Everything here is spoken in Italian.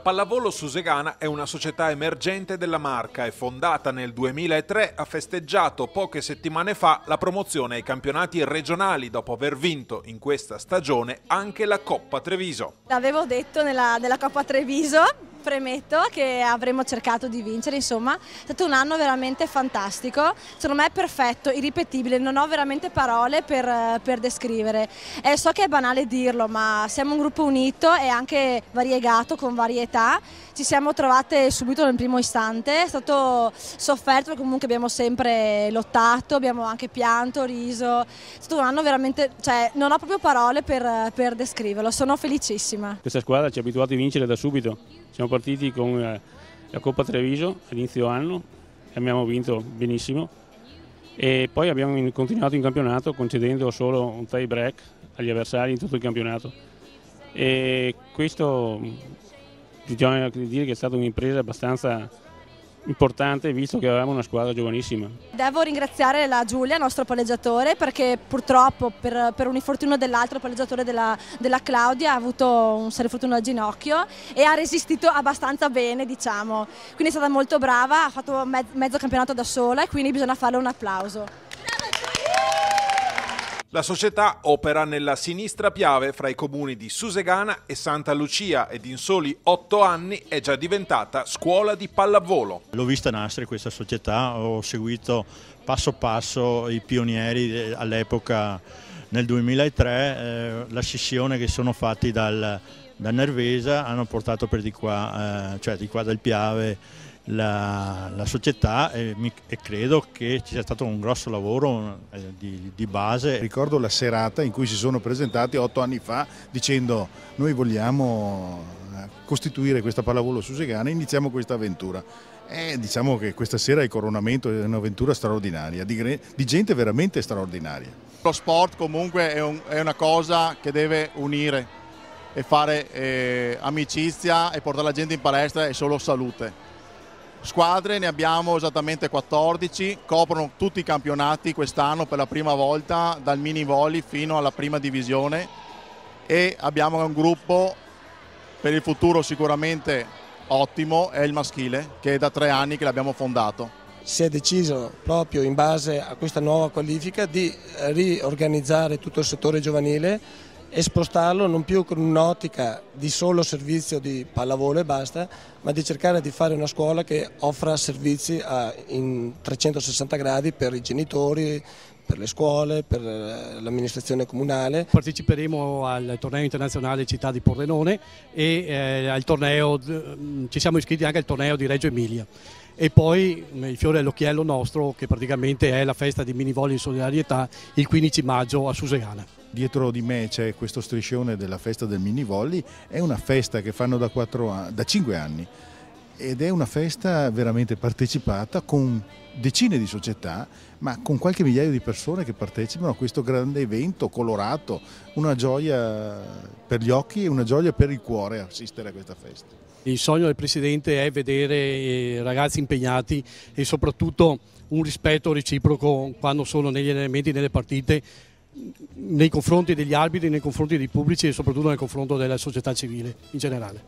Pallavolo Susegana è una società emergente della Marca e fondata nel 2003 ha festeggiato poche settimane fa la promozione ai campionati regionali dopo aver vinto in questa stagione anche la Coppa Treviso. L'avevo detto nella Coppa Treviso, premetto che avremmo cercato di vincere, insomma è stato un anno veramente fantastico, secondo me è perfetto, irripetibile, non ho veramente parole per descrivere. So che è banale dirlo, ma siamo un gruppo unito e anche variegato, con varietà, ci siamo trovate subito nel primo istante, è stato sofferto perché comunque abbiamo sempre lottato, abbiamo anche pianto, riso, è stato un anno veramente, non ho proprio parole per descriverlo, sono felicissima. Questa squadra ci ha abituati a vincere da subito. Siamo partiti con la Coppa Treviso all'inizio anno e abbiamo vinto benissimo e poi abbiamo continuato in campionato concedendo solo un tie break agli avversari in tutto il campionato e questo bisogna dire che è stata un'impresa abbastanza importante visto che avevamo una squadra giovanissima. Devo ringraziare la Giulia, nostro palleggiatore, perché purtroppo per un infortunio dell'altro palleggiatore della Claudia ha avuto un serio infortunio al ginocchio e ha resistito abbastanza bene, diciamo. Quindi è stata molto brava, ha fatto mezzo campionato da sola e quindi bisogna farle un applauso. La società opera nella Sinistra Piave fra i comuni di Susegana e Santa Lucia ed in soli 8 anni è già diventata scuola di pallavolo. L'ho vista nascere questa società, ho seguito passo passo i pionieri all'epoca nel 2003, la scissione che sono fatti da Nervesa hanno portato per di qua del Piave la società e credo che ci sia stato un grosso lavoro di base. Ricordo la serata in cui si sono presentati 8 anni fa dicendo noi vogliamo costituire questa pallavolo Susegana e iniziamo questa avventura. Diciamo che questa sera il coronamento è un'avventura straordinaria, di gente veramente straordinaria. Lo sport comunque è una cosa che deve unire e fare amicizia e portare la gente in palestra è solo salute. Squadre ne abbiamo esattamente 14, coprono tutti i campionati quest'anno per la prima volta dal mini volley fino alla prima divisione e abbiamo un gruppo per il futuro sicuramente ottimo, è il maschile, che è da 3 anni che l'abbiamo fondato. Si è deciso proprio in base a questa nuova qualifica di riorganizzare tutto il settore giovanile e spostarlo non più con un'ottica di solo servizio di pallavolo e basta, ma di cercare di fare una scuola che offra servizi in 360 gradi per i genitori, per le scuole, per l'amministrazione comunale. Parteciperemo al torneo internazionale Città di Pordenone e al torneo, ci siamo iscritti anche al torneo di Reggio Emilia. E poi il fiore all'occhiello nostro che praticamente è la festa di mini volley in solidarietà il 15 maggio a Susegana. Dietro di me c'è questo striscione della festa del mini volley, è una festa che fanno da 5 anni ed è una festa veramente partecipata con decine di società, ma con qualche migliaio di persone che partecipano a questo grande evento colorato, una gioia per gli occhi e una gioia per il cuore assistere a questa festa. Il sogno del Presidente è vedere ragazzi impegnati e soprattutto un rispetto reciproco quando sono negli allenamenti, nelle partite, nei confronti degli arbitri, nei confronti dei pubblici e soprattutto nel confronto della società civile in generale.